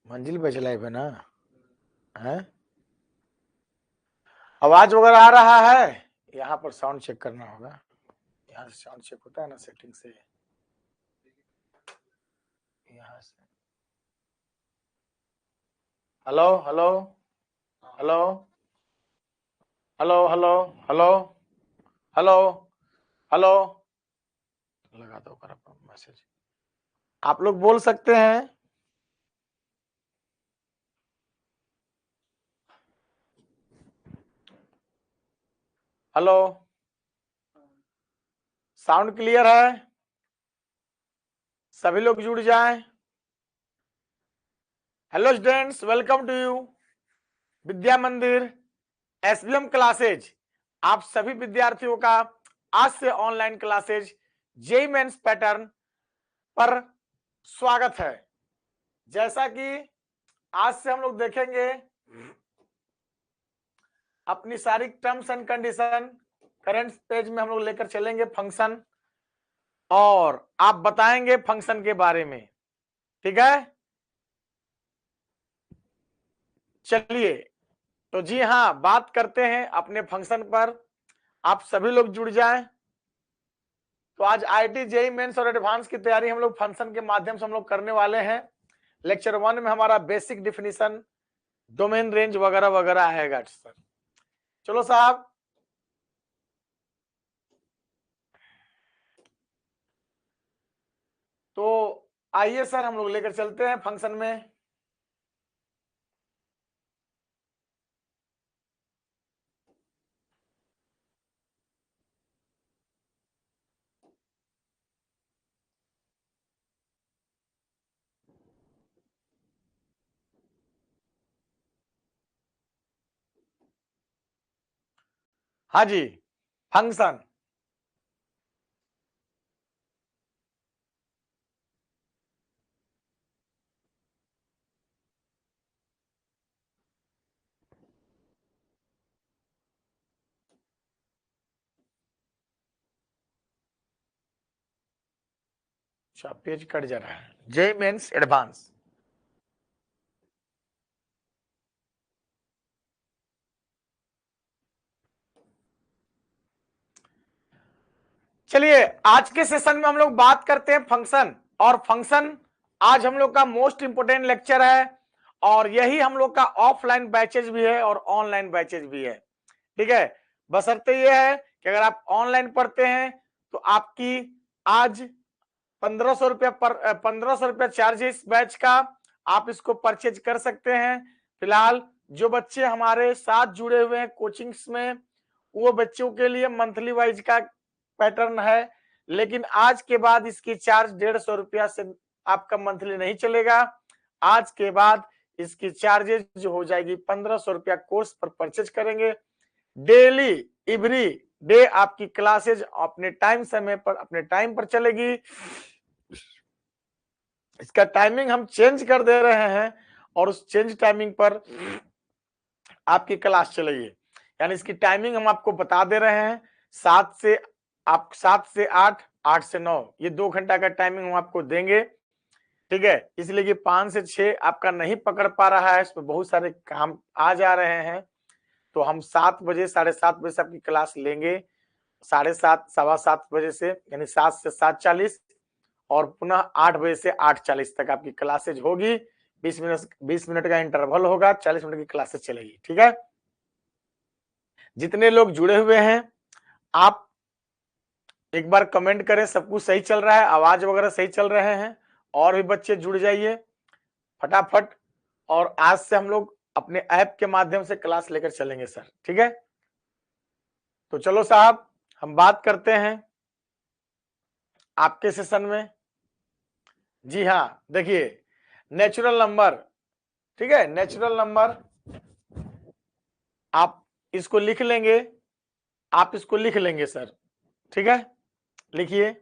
मंजिल पे चला है ना है। आवाज वगैरह आ रहा है। यहाँ पर साउंड चेक करना होगा। यहाँ से साउंड चेक होता है ना सेटिंग से। यहाँ से hello hello hello hello hello hello hello hello लगा दो कर मैसेज। आप लोग बोल सकते हैं। हेलो साउंड क्लियर है। सभी लोग जुड़ जाएं। Hello students, welcome to U Vidya Mandir SBM classes. आप सभी विद्यार्थियों का आज से online classes JEE mains pattern पर स्वागत है। जैसा कि आज से हम लोग देखेंगे अपनी सारी terms and condition. Current page में हम लोग लेकर चलेंगे फंक्शन, और आप बताएंगे फंक्शन के बारे में। ठीक है, चलिए तो जी हाँ, बात करते हैं अपने फंक्शन पर। आप सभी लोग जुड़ जाएं। तो आज आईटी जेईई मेंस और एडवांस की तैयारी हम लोग फंक्शन के माध्यम से हम लोग करने वाले हैं। लेक्चर 1 में हमारा बेसिक डिफिनीशन, डोमेन रेंज वगैरह वगैरह आएगा सर। चलो साहब, तो आइए सर हम लोग लेकर चलते हैं फंक्शन में। हाँ जी, फंक्शन। अच्छा, पेज कट जा रहा है। JEE mains advance. चलिए, आज के सेशन में हम लोग बात करते हैं फंक्शन। और फंक्शन आज हम लोग का मोस्ट इंपोर्टेंट लेक्चर है, और यही हम लोग का ऑफलाइन बैचेज भी है और ऑनलाइन बैचेज भी है। ठीक है, बशर्ते ये है कि अगर आप ऑनलाइन पढ़ते हैं तो आपकी आज 1500 रुपया पर 1500 रुपया चार्ज है इस बैच का। आप इसको परचेज कर सकते हैं। फिलहाल जो बच्चे हमारे साथ जुड़े हुए हैं कोचिंग्स में, वो बच्चों के लिए मंथली वाइज का पैटर्न है। लेकिन आज के बाद इसकी चार्ज 150 रुपया से आपका मंथली नहीं चलेगा। आज के बाद इसकी चार्जेज जो हो जाएगी 1500 रुपया कोर्स पर परचेज करेंगे। डेली एवरी डे आपकी क्लासेज अपने टाइम समय पर अपने टाइम पर चलेगी। इसका टाइमिंग हम चेंज कर दे रहे हैं, और उस चेंज टाइमिंग पर आपकी क्लास चलेगी। यानी इसकी टाइमिंग हम आपको बता दे रहे हैं। 7 से 8, 8 से 9, ये 2 घंटा का टाइमिंग हम आपको देंगे। ठीक है, इसलिए कि 5 से 6 आपका नहीं पकड़ पा रहा है, इसमें बहुत सारे काम आ जा रहे हैं। तो हम 7 बजे 7:30 बजे से आपकी क्लास लेंगे। 7:30 7:15 बजे से, यानी 7 से 7:40, और पुनः 8 बजे से 8:40 तक आपकी क्लासेज होगी। 20 मिनट का इंटरवल होगा, 40 मिनट की क्लासेज चलेगी। ठीक है, जितने लोग जुड़े हुए हैं आप एक बार कमेंट करें सब कुछ सही चल रहा है, आवाज वगैरह सही चल रहे हैं। और भी बच्चे जुड़ जाइए फटाफट। और आज से हम लोग अपने ऐप के माध्यम से क्लास लेकर चलेंगे सर। ठीक है, तो चलो साहब हम बात करते हैं आपके सेशन में। जी हाँ, देखिए नेचुरल नंबर। ठीक है, नेचुरल नंबर आप इसको लिख लेंगे। आप इसको लिख लेंगे सर। ठीक है, लिखिए।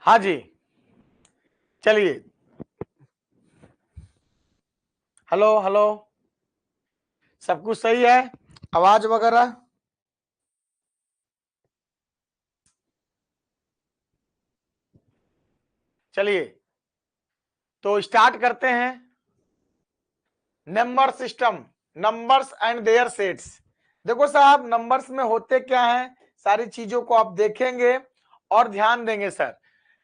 हाँ जी, चलिए, हेलो हेलो, सब कुछ सही है, आवाज वगैरह? चलिए, तो स्टार्ट करते हैं। Number system, numbers and their sets. देखो साहब, नंबर्स में होते क्या है, सारी चीजों को आप देखेंगे और ध्यान देंगे सर।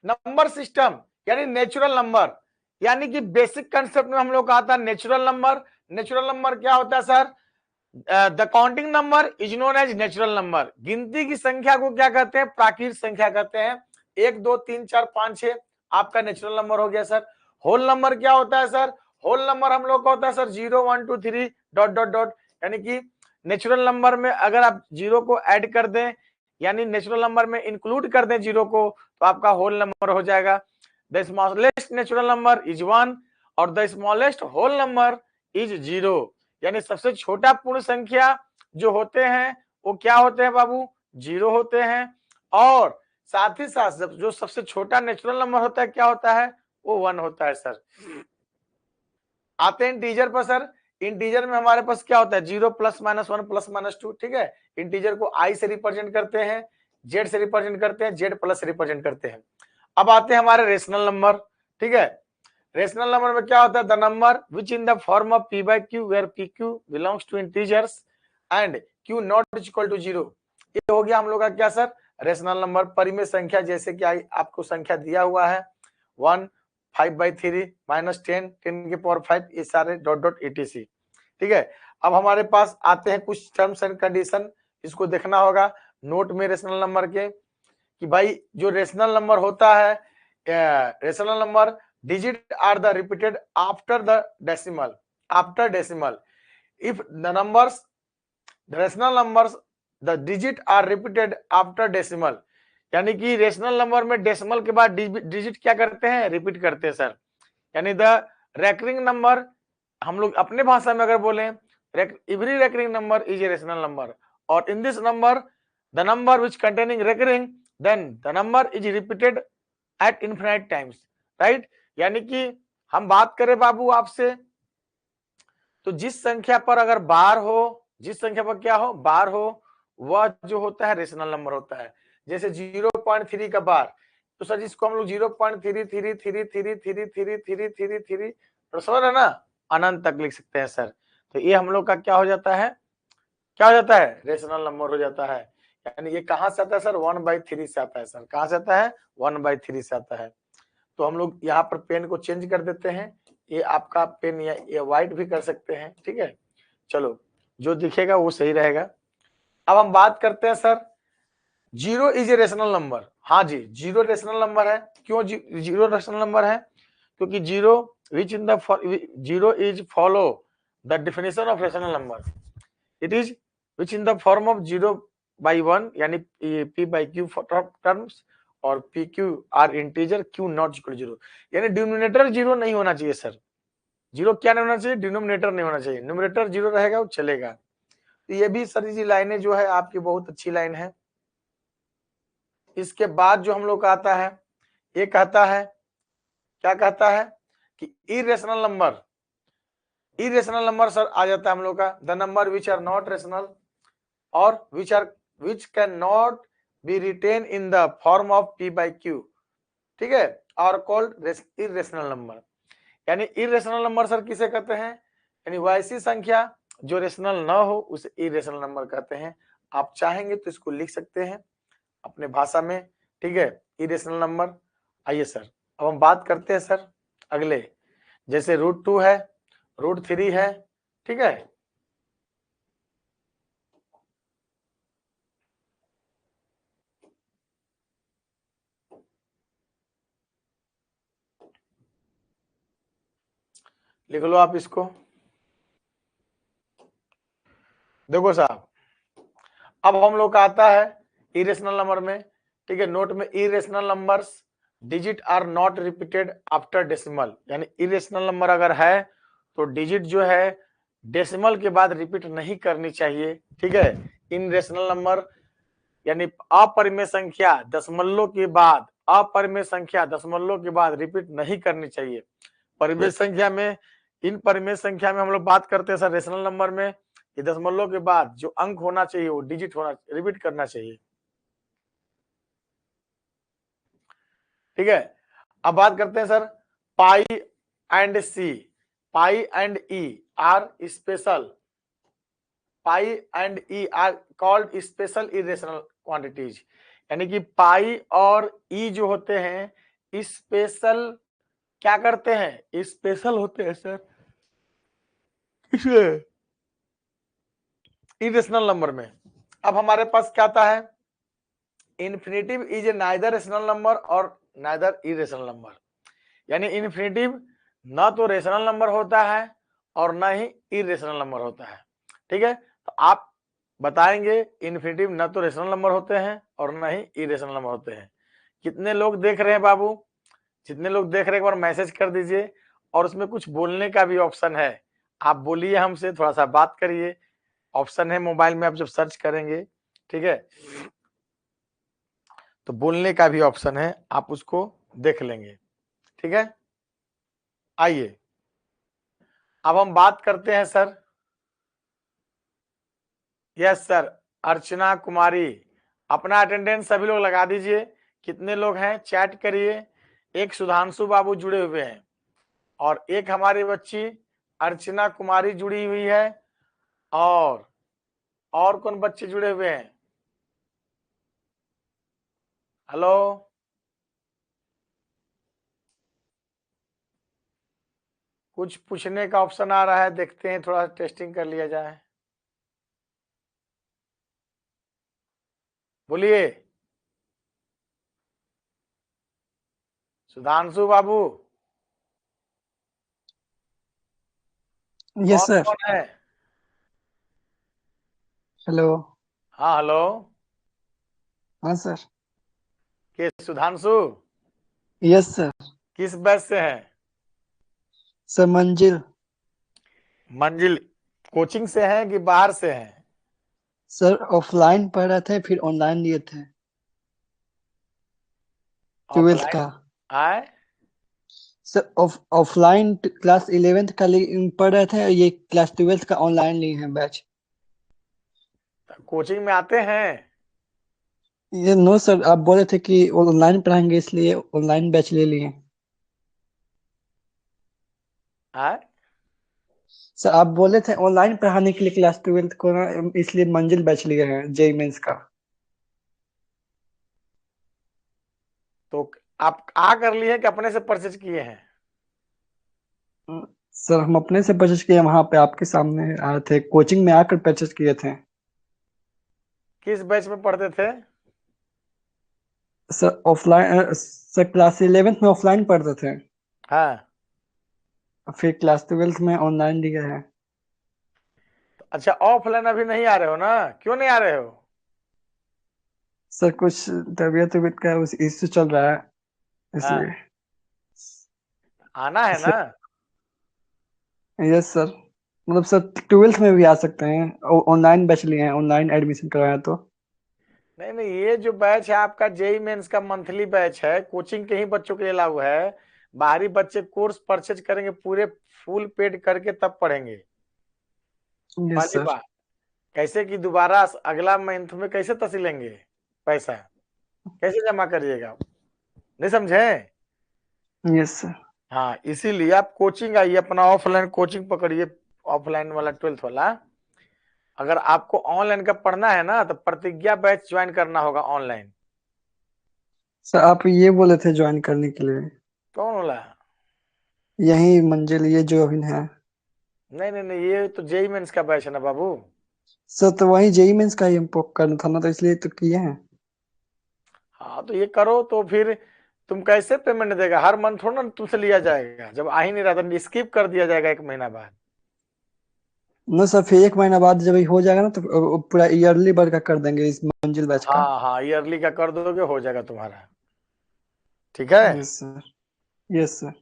नंबर सिस्टम यानी नेचुरल नंबर, यानी कि बेसिक कंसेप्ट में हम लोग का आता है नेचुरल नंबर। नेचुरल नंबर क्या होता है sir? The counting number is known as natural number. गिनती की संख्या को क्या कहते हैं? प्राकृतिक संख्या कहते हैं। 1 2 3 4 5 6 आपका नेचुरल नंबर हो गया सर। होल नंबर क्या होता है सर? होल नंबर हम लोग का होता है सर 0 1 2 3 डॉट डॉट डॉट, यानी कि नेचुरल नंबर में अगर आप जीरो को ऐड कर दें, यानी नेचुरल नंबर में इंक्लूड कर दें जीरो को, तो आपका होल नंबर हो जाएगा। The smallest natural number is 1 और the smallest whole number is 0, यानी सबसे छोटा पूर्ण संख्या जो होते हैं वो क्या होते हैं बाबू? 0 होते हैं। और साथ ही साथ जो सबसे छोटा नेचुरल नंबर होता है क्या होता है? वो 1 होता है सर। आते हैं इंटीजर पर सर। इंटीजर में हमारे पास क्या होता है? 0 प्लस माइनस 1 प्लस माइनस 2, ठीक है। इंटीजर को आई से रिप्रेजेंट करते हैं, जेड से रिप्रेजेंट करते हैं, जेड प्लस से रिप्रेजेंट करते हैं। अब आते हैं हमारे रेशनल नंबर, ठीक है। रेशनल नंबर में क्या होता है? The number which in the form of p by q where pq belongs to integers and q not equal to 0। ये हो गया हम लोग का क्या सर? Rational number. परिमेय संख्या, जैसे कि आपको संख्या दिया हुआ है 1 5/3 -10 10 की पावर 5, ये सारे डॉट डॉट etc, ठीक है। अब हमारे पास आते हैं कुछ टर्म्स एंड कंडीशन, इसको देखना होगा नोट में रेशनल नंबर के, कि भाई जो रेशनल नंबर होता है, rational number digit are the repeated after the decimal, after decimal. If the numbers, the rational numbers, the digit are repeated after decimal, यानी कि रेशनल नंबर में डेसिमल के बाद डिजिट क्या करते हैं? रिपीट करते हैं सर। यानी द रेकरिंग नंबर, हम लोग अपने भाषा में अगर बोले, every recurring number is a rational number, और in this number the number which containing recurring, then the number is repeated at infinite times, right. यानी कि हम बात करें बाबू आपसे, तो जिस संख्या पर अगर बार हो, जिस संख्या पर क्या हो? बार हो, वह जो होता है रेशनल नंबर होता है। जैसे 0.3 का बार, तो सर जिसको हम लोग 0.3333333333 तो समझ रहे ना, अनंत तक लिख सकते हैं सर। तो ये हम लोग का क्या हो जाता है? क्या हो जाता है? रेशनल नंबर हो जाता है। यानी ये कहां से आता है सर? 1/3 से आता है सर। कहां से आता है? 1/3 से आता है। तो हम लोग यहाँ पर पेन को चेंज कर देते हैं, ये आपका पेन या ये व्हाइट भी कर सकते हैं, ठीक है। चलो, जो दिखेगा वो सही रहेगा। अब हम बात करते हैं sir, zero is a rational number. हाँ जी, जीरो रेशनल नंबर है। क्यों जीरो रेशनल नंबर है? क्योंकि zero which in the zero is follow the definition of rational number, it is which in the form of 0/1, यानी p by q terms, और P Q R integer, Q not equal 0, यानी denominator 0 नहीं होना चाहिए sir. 0 क्या नहीं होना चाहिए? डिनोमिनेटर नहीं होना चाहिए। न्यूमरेटर 0 रहेगा वो चलेगा। तो ये भी सर जी लाइनें जो है आपकी बहुत अच्छी लाइन है। इसके बाद जो हम लोग का आता है, ये कहता है, क्या कहता है कि irrational number, irrational number sir आ जाता है हम लोग का the number which are not rational और which can not be written in the form of p by q, ठीक है, और कॉल्ड इरेशनल नंबर। यानी इरेशनल नंबर सर किसे कहते हैं? यानी वैसी संख्या जो रेशनल ना हो उसे इरेशनल नंबर कहते हैं। आप चाहेंगे तो इसको लिख सकते हैं अपने भाषा में, ठीक है, इरेशनल नंबर। आइए सर, अब हम बात करते हैं सर अगले, जैसे √2 है, √3 है, ठीक है। लिख लो आप इसको। देखो साहब, अब हम लोग का आता है इरेशनल नंबर में, ठीक है। नोट में irrational numbers digit are not repeated after decimal, यानी इरेशनल नंबर अगर है तो डिजिट जो है डेसिमल के बाद रिपीट नहीं करनी चाहिए, ठीक है। इन रेशनल नंबर यानी अपरिमेय संख्या दशमलव के बाद अपरिमेय संख्या दशमलव के बाद रिपीट नहीं करनी चाहिए। परिमेय संख्या में, इन परिमेय संख्या में हम लोग बात करते हैं सर रेशनल नंबर में, ये दशमलव के बाद जो अंक होना चाहिए वो डिजिट होना, रिपीट करना चाहिए। ठीक है, अब बात करते हैं sir pi and C. Pi and E are special, pi and E are called special irrational quantities. यानी कि पाई और ई जो होते हैं स्पेशल क्या करते हैं, स्पेशल होते हैं सर इरेशनल नंबर में। अब हमारे पास क्या आता है, infinitive is a neither rational number और नाइदर इरेशनल नंबर। यानी इन्फिनेटिव न तो रेशनल नंबर होता है और न ही इरेशनल नंबर होता है। ठीक है, तो आप बताएंगे इन्फिनेटिव न तो रेशनल नंबर होते हैं और न ही इरेशनल नंबर होते हैं। कितने लोग देख रहे हैं बाबू, जितने लोग देख रहे हैं एक बार मैसेज कर दीजिए। और उसमें कुछ बोलने का भी ऑप्शन है, आप बोलिए, हमसे थोड़ा सा बात करिए। ऑप्शन है मोबाइल में, आप जब सर्च करेंगे, ठीक है, तो बोलने का भी ऑप्शन है, आप उसको देख लेंगे। ठीक है, आइए अब हम बात करते हैं sir. Yes sir, Archana Kumari, अपना अटेंडेंस सभी लोग लगा दीजिए। कितने लोग हैं चैट करिए। एक सुधांशु बाबू जुड़े हुए हैं और एक हमारी बच्ची अर्चना कुमारी जुड़ी हुई है। और कौन बच्चे जुड़े हुए हैं, हेलो, कुछ पूछने का ऑप्शन आ रहा है, देखते हैं, थोड़ा टेस्टिंग कर लिया जाए। बोलिए सुधांशु बाबू, यस कौन सर। कौन है? हेलो। हाँ हेलो, हाँ सर। के सुधांशु यस सर। किस बैच से हैं? सर मंजिल। मंजिल कोचिंग से हैं कि बाहर से हैं? सर ऑफलाइन पढ़ रहे थे फिर ऑनलाइन लिए थे, ट्वेल्थ ऑफलाइन का। आए? सर ऑफलाइन क्लास 11th का पढ़ रहे थे, ये क्लास 12th का ऑनलाइन लिए हैं बैच। कोचिंग में आते हैं? ये नो सर, आप बोले थे कि ऑनलाइन पढ़ाएंगे इसलिए ऑनलाइन बैच ले लिए। आए? सर आप बोले थे ऑनलाइन पढ़ाने के लिए क्लास 12th को ना, इसलिए मंजिल बैच लिए हैं जेई मेंस का। तो आप आ कर लिए कि अपने से परचेज किए हैं? सर हम अपने से परचेज किए, वहां पे आपके सामने आए थे, कोचिंग में आकर परचेज किए थे। किस बैच में पढ़ते थे? Sir offline, sir class 11th में ऑफलाइन पढ़ते थे, हाँ, फिर क्लास 12th में ऑनलाइन लिया है। अच्छा ऑफलाइन अभी नहीं आ रहे हो ना, क्यों नहीं आ रहे हो? सर कुछ तबीयत तबीयत का उस इश्यू चल रहा है, इसलिए। हाँ, आना है ना। यस सर, मतलब सर 12th में भी आ सकते हैं, ऑनलाइन बैच लिए हैं, ऑनलाइन एडमिशन करवाया तो। नहीं नहीं, ये जो बैच है आपका जेई मेंस का मंथली बैच है, कोचिंग के ही बच्चों के लिए लागू है। बाहरी बच्चे कोर्स परचेज करेंगे पूरे फुल पेड करके तब पढ़ेंगे। यस पहली सर। बात, कैसे कि दोबारा अगला मंथ में कैसे तसिलेंगे पैसा, कैसे जमा करिएगा, नहीं समझे? Yes sir. हाँ, इसीलिए आप कोचिंग आइए, अपना ऑफलाइन कोचिंग पकड़िए, ऑफलाइन वाला 12th वाला। अगर आपको ऑनलाइन का पढ़ना है ना तो प्रतिज्ञा बैच ज्वाइन करना होगा ऑनलाइन। सर आप ये बोले थे ज्वाइन करने के लिए, कौन बोला? यही मंजिल ये जो अभी है। नहीं नहीं नहीं, ये तो जेई मेंस का बैच है ना बाबू। सर तो वही जेई मेंस का ही हमको करना था ना, तो इसलिए तो किए हैं। हाँ तो ये करो, तो फिर तुम कैसे पेमेंट देगा, हर मंथ थोड़ा ना तुमसे लिया जाएगा, जब आ ही नहीं रहा तो स्किप कर दिया जाएगा एक महीना बाद। ना सर, फिर एक महीना बाद जब ये हो जाएगा ना, तो पूरा ईयरली भर का कर देंगे इस मंजिल बैच का। हाँ हाँ, ईयरली का कर दोगे, हो जाएगा तुम्हारा। ठीक है, yes sir. Yes sir.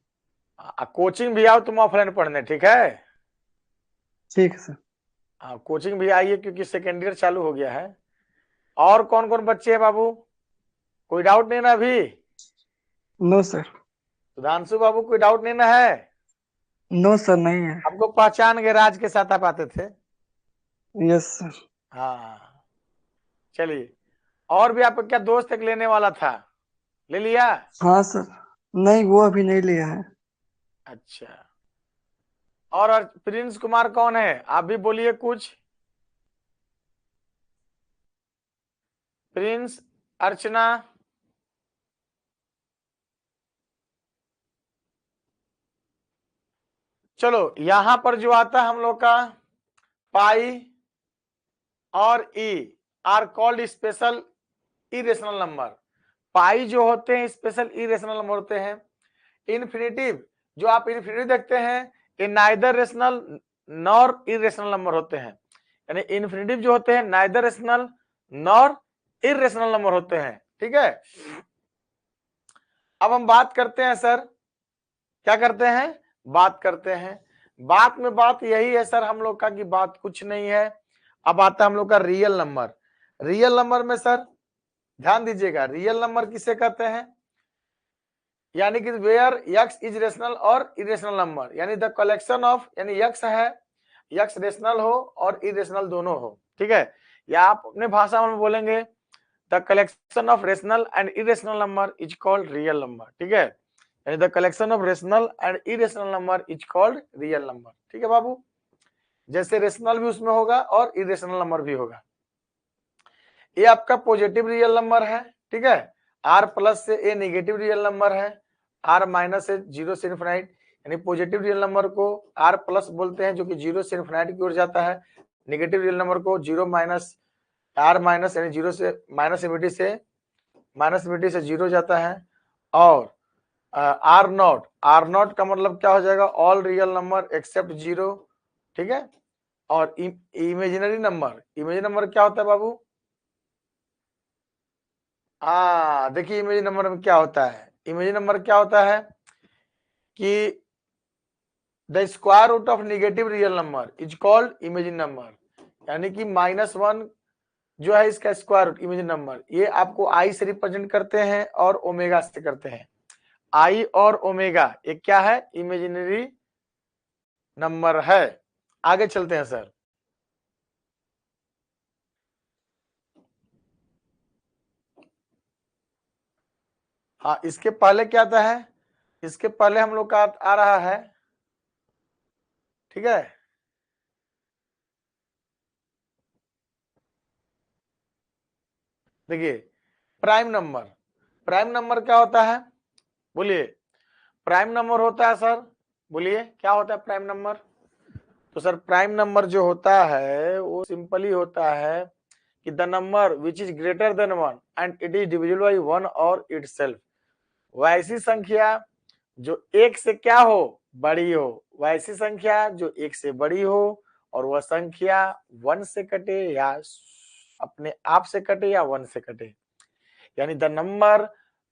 Coaching भी आओ तुम ऑफलाइन पढ़ने, ठीक है। ठीक है सर। हाँ, कोचिंग भी आइए क्योंकि सेकेंड ईयर चालू हो गया है। और कौन कौन बच्चे हैं बाबू, कोई डाउट नहीं ना अभी? No sir. सुधांशु बाबू कोई डाउट नहीं ना है? नो सर, नहीं है। आपको पहचान के राज के साथ आप आते थे। Yes sir. हाँ चलिए, और भी आपका क्या दोस्त एक लेने वाला था, ले लिया? हाँ सर। नहीं, वो अभी नहीं लिया है। अच्छा, और प्रिंस कुमार कौन है, आप भी बोलिए कुछ। प्रिंस, अर्चना, चलो यहां पर जो आता है हम लोग का पाई और e are called special irrational number. Pi जो होते हैं स्पेशल इरेशनल नंबर होते हैं। इन्फिनिटिव जो आप इन्फिनिटिव देखते हैं ये neither rational nor irrational number होते हैं, यानी इन्फिनिटिव जो होते हैं neither rational nor irrational number होते हैं। ठीक है, अब हम बात करते हैं सर, क्या करते हैं, बात करते हैं। बात में बात यही है सर हम लोग का कि बात कुछ नहीं है। अब आता है हम लोग का रियल नंबर। रियल नंबर में सर ध्यान दीजिएगा, रियल नंबर किसे कहते हैं, यानी कि वेयर यक्स इज रेशनल और इरेशनल नंबर, यानी द कलेक्शन ऑफ, यानी यक्स है, यक्स रेशनल हो और इरेशनल दोनों हो। ठीक है, या आप अपने भाषा में बोलेंगे the collection of rational and irrational number is called real number. ठीक है, यानी the collection of rational and irrational number is called real number. ठीक है बाबू, जैसे रेशनल भी उसमें होगा और इरेशनल नंबर भी होगा। ये आपका पॉजिटिव रियल नंबर है। ठीक है, आर प्लस से ए नेगेटिव रियल नंबर है, आर माइनस से जीरो से इनफिनाइट, यानी पॉजिटिव रियल नंबर को आर प्लस बोलते हैं जो कि जीरो से इनफिनाइट की ओर जाता है। नेगेटिव रियल नंबर को जीरो माइनस आर माइनस, यानी जीरो से माइनस इन्फिनिटी से जीरो जाता है। और आर नॉट का मतलब क्या हो जाएगा, all real number except zero. ठीक है, और इमेजिनरी नंबर क्या होता है बाबू, हाँ देखिए इमेज नंबर में क्या होता है, इमेज नंबर क्या होता है कि the square root of negative real number is called image number, यानी कि -1 जो है इसका स्क्वायर रूट इमेज नंबर, ये आपको आई से रिप्रेजेंट करते हैं और ओमेगा से करते हैं। आई और ओमेगा ये क्या है, इमेजिनरी नंबर है। आगे चलते हैं सर, हाँ इसके पहले क्या आता है, इसके पहले हम लोग का आ रहा है, ठीक है, देखिए प्राइम नंबर क्या होता है, बोलिए। प्राइम नंबर होता है सर, बोलिए क्या होता है प्राइम नंबर। तो सर प्राइम नंबर जो होता है वो सिंपली होता है कि the number which is greater than 1 and it is divisible by 1 और इटसेल्फ। वैसी संख्या जो एक से क्या हो, बड़ी हो, वैसी संख्या जो एक से बड़ी हो और वह संख्या 1 से कटे या अपने आप से कटे या 1 से कटे, यानी the number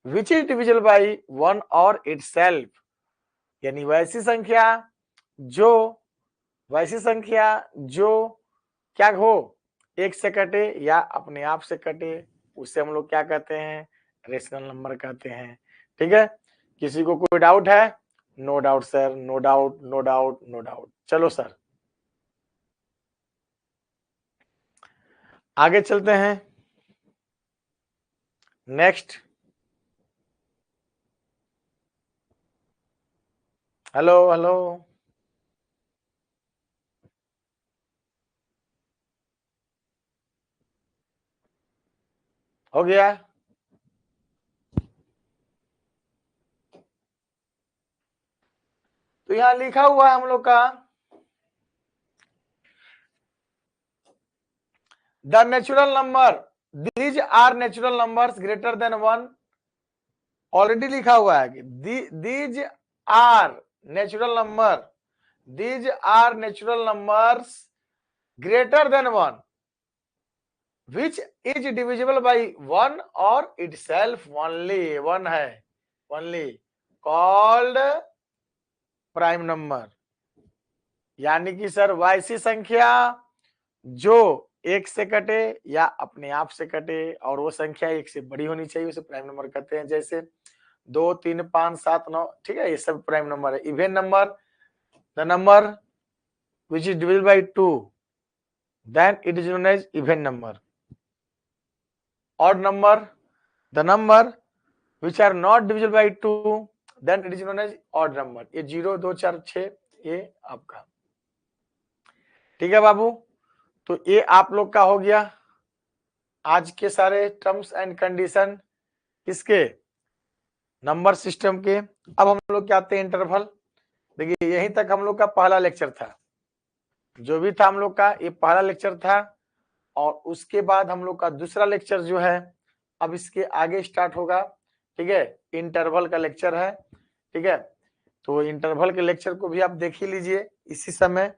which is divisible by 1 और इटसेल्फ, यानी वैसी संख्या जो क्या हो, एक से कटे या अपने आप से कटे, उसे हम लोग क्या कहते हैं, रेशनल नंबर कहते हैं। ठीक है, किसी को कोई डाउट है? No doubt sir, no doubt, no doubt, no doubt. चलो सर आगे चलते हैं, नेक्स्ट। हेलो हेलो, हो गया? तो यहां लिखा हुआ है हम लोग का the natural number, these are natural numbers greater than 1, already लिखा हुआ है कि these are natural number, these are natural numbers greater than 1 which is divisible by 1 और इटसेल्फ, ओनली 1 है, ओनली कॉल्ड प्राइम नंबर। यानी कि सर वैसी संख्या जो एक से कटे या अपने आप से कटे और वो संख्या एक से बड़ी होनी चाहिए, उसे प्राइम नंबर कहते हैं। जैसे 2 3 5 7 9, ठीक है, ये सब प्राइम नंबर है। Even number, the number which is divisible by 2, then it is known as even number. Odd number, the number which are not divisible by 2, then it is known as odd number. ये 0 2 4 6 ये आपका, ठीक है बाबू। तो ये आप लोग का हो गया आज के सारे टर्म्स एंड कंडीशन किसके, नंबर सिस्टम के। अब हम लोग क्या आते हैं इंटरवल। देखिए यहीं तक हम लोग का पहला लेक्चर था, जो भी था हम लोग का ये पहला लेक्चर था। और उसके बाद हम लोग का दूसरा लेक्चर जो है अब इसके आगे स्टार्ट होगा, ठीक है, इंटरवल का लेक्चर है, ठीक है। तो इंटरवल के लेक्चर को भी आप देख ही लीजिए इसी समय,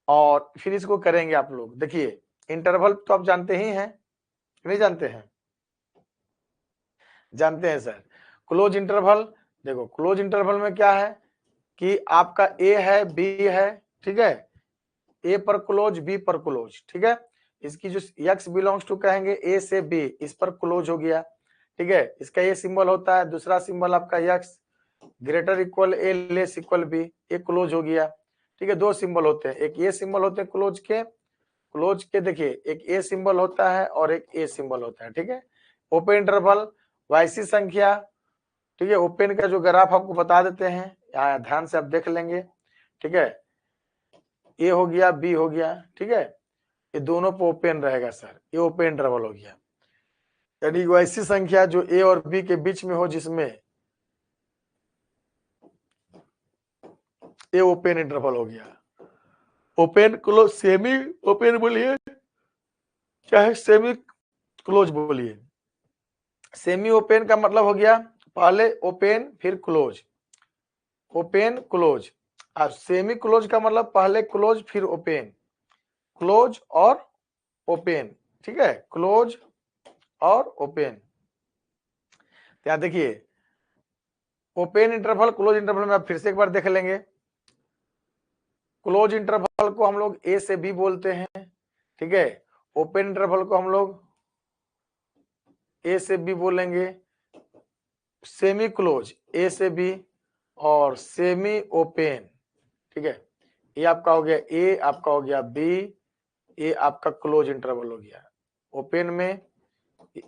और फिर इसको करेंगे आप लोग। देखिए इंटरवल तो आप जानते ही हैं, नहीं जानते हैं, जानते हैं सर। क्लोज इंटरवल, देखो क्लोज इंटरवल में क्या है कि आपका ए है बी है, ठीक है, ए पर क्लोज बी पर क्लोज, ठीक है। इसकी जो x बिलोंग्स टू कहेंगे ए से बी, इस पर क्लोज हो गया, ठीक है। इसका ये सिंबल होता है, दूसरा सिंबल आपका x ग्रेटर इक्वल ए लेस इक्वल बी, ये क्लोज हो गया, ठीक है। दो सिंबल होते हैं, एक ये सिंबल होते हैं क्लोज के देखिए एक ए सिंबल होता है और एक ए सिंबल होता है, ठीक है। ओपन इंटरवल वाइसी संख्या, ठीक है। ओपन का जो ग्राफ आपको बता देते हैं, यहाँ ध्यान से आप देख लेंगे, ठीक है। ए हो गया बी हो गया, ठीक है, ये दोनों पे ओपन रहेगा सर, ये ओपन इंटरवल हो गया। यानी ऐसी संख्या जो ए और बी के बीच में हो जिसमें ये ओपन इंटरवल हो गया। ओपन क्लोज सेमी ओपन बोलिए चाहे सेमी क्लोज बोलिए। सेमी ओपन का मतलब हो गया पहले ओपन फिर क्लोज, ओपन क्लोज। और सेमी क्लोज का मतलब पहले क्लोज फिर ओपन, क्लोज और ओपन, ठीक है, क्लोज और ओपन। यहाँ देखिए ओपन इंटरवल क्लोज इंटरवल में आप फिर से एक बार देख लेंगे। क्लोज इंटरवल को हम लोग ए से बी बोलते हैं, ठीक है। ओपन इंटरवल को हम लोग ए से बी बोलेंगे। सेमी क्लोज ए से बी और सेमी ओपन, ठीक है। ये आपका हो गया ए, आपका हो गया बी, ये आपका क्लोज इंटरवल हो गया। ओपन में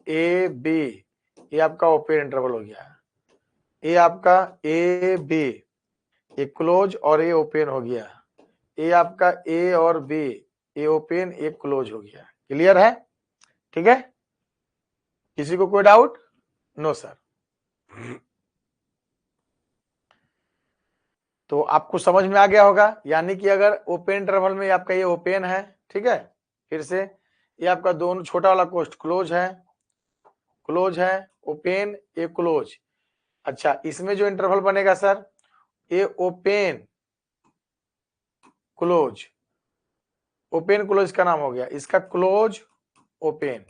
ए बी, ये आपका ओपन इंटरवल हो गया। ये आपका ए बी, ये क्लोज और ये ओपन हो गया। ये आपका ए और बी, ये ओपन ये क्लोज हो गया। क्लियर है, ठीक है। किसी को कोई डाउट? No sir. तो आपको समझ में आ गया होगा, यानी कि अगर ओपन इंटरवल में आपका ये ओपन है, ठीक है, फिर से ये आपका दोनों छोटा वाला कोष्ठ क्लोज है, ओपन ये क्लोज। अच्छा इसमें जो इंटरवल बनेगा सर ये ओपन क्लोज, ओपन क्लोज का नाम हो गया, इसका क्लोज ओपन।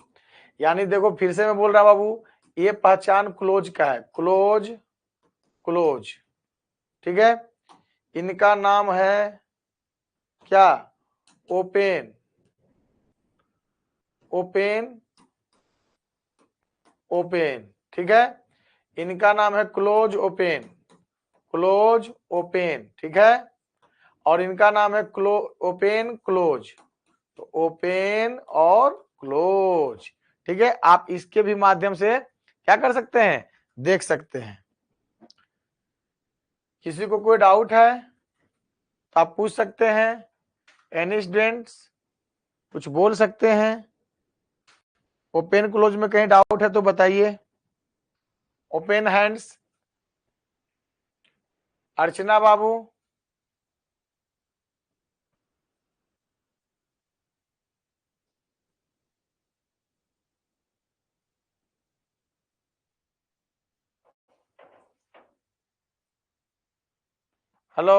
यानी देखो फिर से मैं बोल रहा बाबू, ये पहचान क्लोज का है, क्लोज क्लोज, ठीक है। इनका नाम है क्या, ओपन ओपन ओपन, ठीक है। इनका नाम है क्लोज ओपन ठीक है। और इनका नाम है ओपन क्लोज, तो ओपन और क्लोज, ठीक है। आप इसके भी माध्यम से क्या कर सकते हैं, देख सकते हैं। किसी को कोई डाउट है तो आप पूछ सकते हैं। एनी स्टूडेंट्स कुछ बोल सकते हैं, ओपन क्लोज में कहीं डाउट है तो बताइए। ओपन हैंड्स, अर्चना बाबू, हेलो,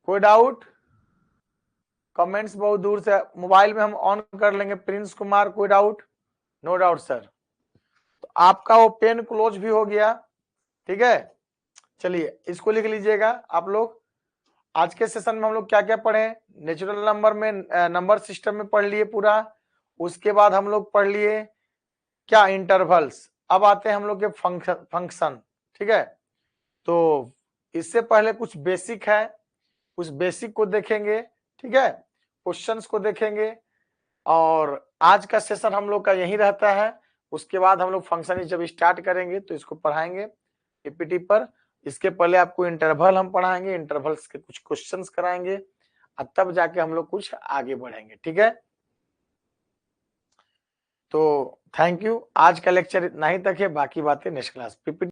कोई डाउट? कमेंट्स बहुत दूर से, मोबाइल में हम ऑन कर लेंगे। प्रिंस कुमार कोई डाउट? No doubt sir. तो आपका वो पेन क्लोज भी हो गया। ठीक है, चलिए इसको लिख लीजिएगा आप लोग। आज के सेशन में हम लोग क्या क्या पढ़े, नेचुरल नंबर में नंबर सिस्टम में पढ़ लिए पूरा। उसके बाद हम लोग पढ़ लिए क्या, इंटरवल्स। अब आते हैं हम लोग के फंक्शन। ठीक है, तो इससे पहले कुछ बेसिक है, उस बेसिक को देखेंगे। ठीक है, क्वेश्चंस को देखेंगे, और आज का सेशन हम लोग का यही रहता है। उसके बाद हम लोग फंक्शन जब स्टार्ट करेंगे तो इसको पढ़ाएंगे पीपीटी पर। इसके पहले आपको इंटरवल हम पढ़ाएंगे, इंटरवल्स के कुछ क्वेश्चंस कराएंगे, और तब जाके हम लोग कुछ आगे बढ़ेंगे। ठीक है, तो थैंक यू। आज का लेक्चर इतना ही तक है, बाकी बातें नेक्स्ट क्लास। पीपीटी